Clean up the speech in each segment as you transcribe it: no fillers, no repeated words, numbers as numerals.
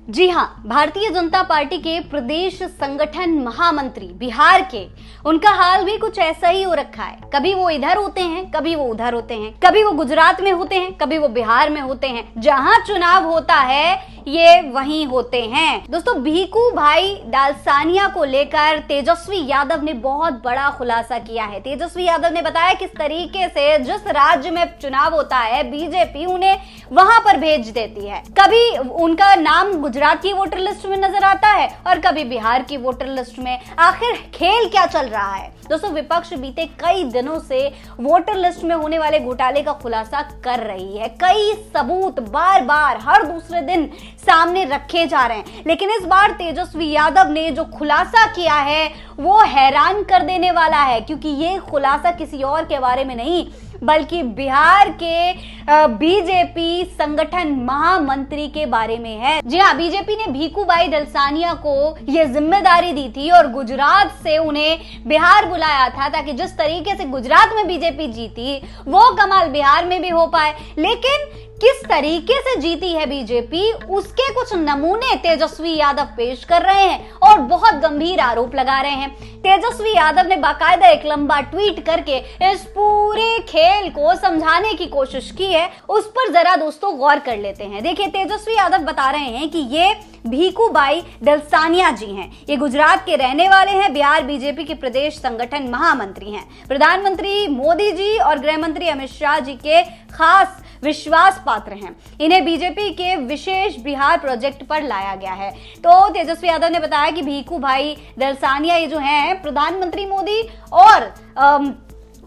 जी हाँ, भारतीय जनता पार्टी के प्रदेश संगठन महामंत्री बिहार के, उनका हाल भी कुछ ऐसा ही हो रखा है। कभी वो इधर होते हैं, कभी वो उधर होते हैं, कभी वो गुजरात में होते हैं, कभी वो बिहार में होते हैं। जहां चुनाव होता है ये वहीं होते हैं। दोस्तों, भीखू भाई दलसानिया को लेकर तेजस्वी यादव ने बहुत बड़ा खुलासा किया है। तेजस्वी यादव ने बताया किस तरीके से जिस राज्य में चुनाव होता है बीजेपी उन्हें वहां पर भेज देती है। कभी उनका नाम गुजरात की वोटर लिस्ट में नजर आता है और कभी बिहार की वोटर लिस्ट में। आखिर खेल क्या चल रहा है? दोस्तों, विपक्ष बीते कई दिनों से वोटर लिस्ट में होने वाले घोटाले का खुलासा कर रही है। कई सबूत बार बार हर दूसरे दिन सामने रखे जा रहे हैं, लेकिन इस बार तेजस्वी यादव ने जो खुलासा किया है वो हैरान कर देने वाला है, क्योंकि ये खुलासा किसी और के बारे में नहीं बल्कि बिहार के बीजेपी संगठन महामंत्री के बारे में है। जी हाँ, बीजेपी ने भीखू भाई दलसानिया को यह जिम्मेदारी दी थी और गुजरात से उन्हें बिहार बुलाया था ताकि जिस तरीके से गुजरात में बीजेपी जीती वो कमाल बिहार में भी हो पाए। लेकिन किस तरीके से जीती है बीजेपी उसके कुछ नमूने तेजस्वी यादव पेश कर रहे हैं और बहुत गंभीर आरोप लगा रहे हैं। तेजस्वी यादव ने बाकायदा एक लंबा ट्वीट करके इस पूरे खेल को समझाने की कोशिश की है। उस पर जरा दोस्तों गौर कर लेते हैं। देखिए, तेजस्वी यादव बता रहे हैं कि ये भीखू भाई दलसानिया जी हैं। ये गुजरात के रहने वाले हैं, बिहार बीजेपी के प्रदेश संगठन महामंत्री हैं। प्रधानमंत्री मोदी जी और गृह मंत्री अमित शाह जी के खास विश्वास पात्र हैं। इन्हें बीजेपी के विशेष बिहार प्रोजेक्ट पर लाया गया है। तो तेजस्वी यादव ने बताया कि भीखू भाई दलसानिया ये जो हैं प्रधानमंत्री मोदी और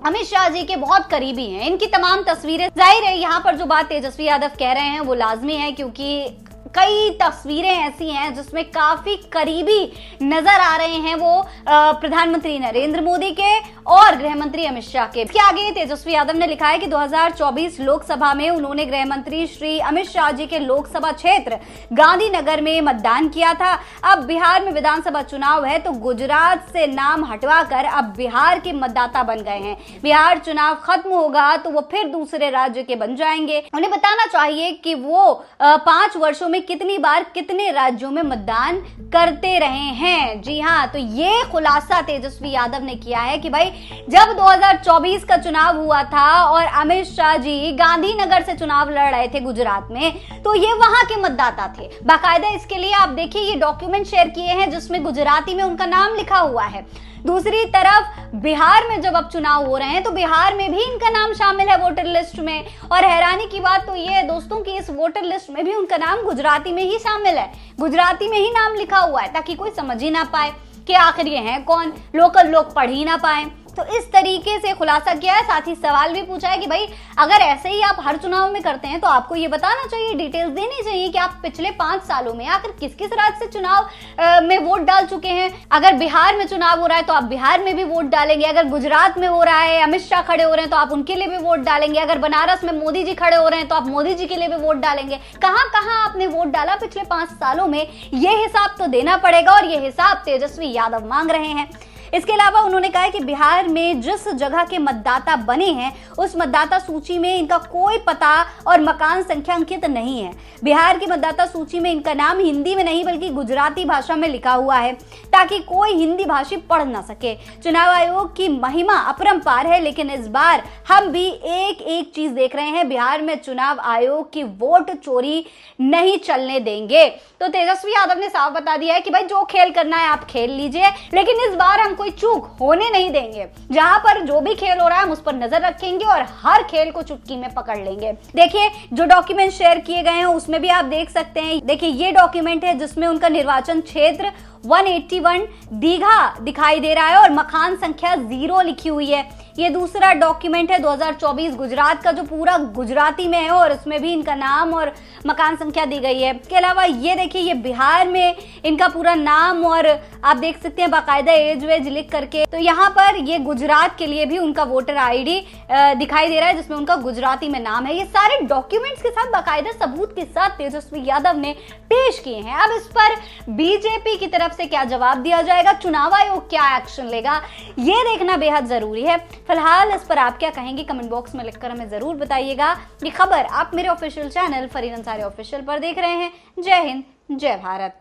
अमित शाह जी के बहुत करीबी हैं। इनकी तमाम तस्वीरें, जाहिर है यहाँ पर जो बात तेजस्वी यादव कह रहे हैं वो लाजमी है, क्योंकि कई तस्वीरें ऐसी हैं जिसमें काफी करीबी नजर आ रहे हैं वो प्रधानमंत्री नरेंद्र मोदी के और गृह मंत्री अमित शाह के। इसके आगे तेजस्वी यादव ने लिखा है कि 2024 लोकसभा में उन्होंने गृह मंत्री श्री अमित शाह जी के लोकसभा क्षेत्र गांधीनगर में मतदान किया था। अब बिहार में विधानसभा चुनाव है तो गुजरात से नाम हटवाकर अब बिहार के मतदाता बन गए हैं। बिहार चुनाव खत्म होगा तो वो फिर दूसरे राज्य के बन जाएंगे। उन्हें बताना चाहिए कि वो 5 वर्षों में कितनी बार कितने राज्यों में मतदान करते रहे हैं। जी हाँ, तो ये खुलासा तेजस्वी यादव ने किया है कि भाई जब 2024 का चुनाव हुआ था और अमित शाह जी गांधीनगर से चुनाव लड़ रहे थे गुजरात में, तो ये वहां के मतदाता थे। बाकायदा इसके लिए आप देखिए ये डॉक्यूमेंट शेयर किए हैं जिसमें गुजराती में उनका नाम लिखा हुआ है। दूसरी तरफ बिहार में जब अब चुनाव हो रहे हैं तो बिहार में भी इनका नाम शामिल है वोटर लिस्ट में। और हैरानी की बात तो ये है दोस्तों कि इस वोटर लिस्ट में भी उनका नाम गुजराती में ही शामिल है, गुजराती में ही नाम लिखा हुआ है, ताकि कोई समझ ही ना पाए कि आखिर ये हैं कौन, लोकल लोग पढ़ ही ना पाए। तो इस तरीके से खुलासा किया है। साथ ही सवाल भी पूछा है कि भाई अगर ऐसे ही आप हर चुनाव में करते हैं तो आपको ये बताना चाहिए, डिटेल्स देनी चाहिए कि आप पिछले 5 सालों में आखिर किस किस राज्य से चुनाव में वोट डाल चुके हैं। अगर बिहार में चुनाव हो रहा है तो आप बिहार में भी वोट डालेंगे, अगर गुजरात में हो रहा है अमित शाह खड़े हो रहे हैं तो आप उनके लिए भी वोट डालेंगे, अगर बनारस में मोदी जी खड़े हो रहे हैं तो आप मोदी जी के लिए भी वोट डालेंगे। कहां कहां आपने वोट डाला पिछले 5 सालों में, ये हिसाब तो देना पड़ेगा और ये हिसाब तेजस्वी यादव मांग रहे हैं। इसके अलावा उन्होंने कहा कि बिहार में जिस जगह के मतदाता बने हैं उस मतदाता सूची में इनका कोई पता और मकान संख्या अंकित नहीं है। बिहार की मतदाता सूची में इनका नाम हिंदी में नहीं बल्कि गुजराती भाषा में लिखा हुआ है ताकि कोई हिंदी भाषी पढ़ ना सके। चुनाव आयोग की महिमा अपरंपार है, लेकिन इस बार हम भी एक चीज देख रहे हैं, बिहार में चुनाव आयोग की वोट चोरी नहीं चलने देंगे। तो तेजस्वी यादव ने साफ बता दिया है कि भाई जो खेल करना है आप खेल लीजिए, लेकिन इस बार हम कोई चूक होने नहीं देंगे। जहां पर जो भी खेल हो रहा है हम उस पर नजर रखेंगे और हर खेल को चुटकी में पकड़ लेंगे। देखिए, जो डॉक्यूमेंट शेयर किए गए हैं उसमें भी आप देख सकते हैं। देखिए, ये डॉक्यूमेंट है जिसमें उनका निर्वाचन क्षेत्र 181 दीघा दिखाई दे रहा है और मकान संख्या 0 लिखी हुई है। ये दूसरा डॉक्यूमेंट है 2024 गुजरात का जो पूरा गुजराती में है और इसमें भी इनका नाम और मकान संख्या दी गई है। इसके अलावा ये देखिए, ये बिहार में इनका पूरा नाम और आप देख सकते हैं बाकायदा एज वेज लिख करके। तो यहाँ पर ये गुजरात के लिए भी उनका वोटर आईडी दिखाई दे रहा है जिसमें उनका गुजराती में नाम है। ये सारे डॉक्यूमेंट्स के साथ बाकायदा सबूत के साथ तेजस्वी यादव ने पेश किए हैं। अब इस पर बीजेपी की तरफ से क्या जवाब दिया जाएगा, चुनाव आयोग क्या एक्शन लेगा, ये देखना बेहद जरूरी है। फिलहाल इस पर आप क्या कहेंगे कमेंट बॉक्स में लिखकर हमें जरूर बताइएगा। ये खबर आप मेरे official channel Fareen Ansari official पर देख रहे हैं। जय हिंद, जय भारत।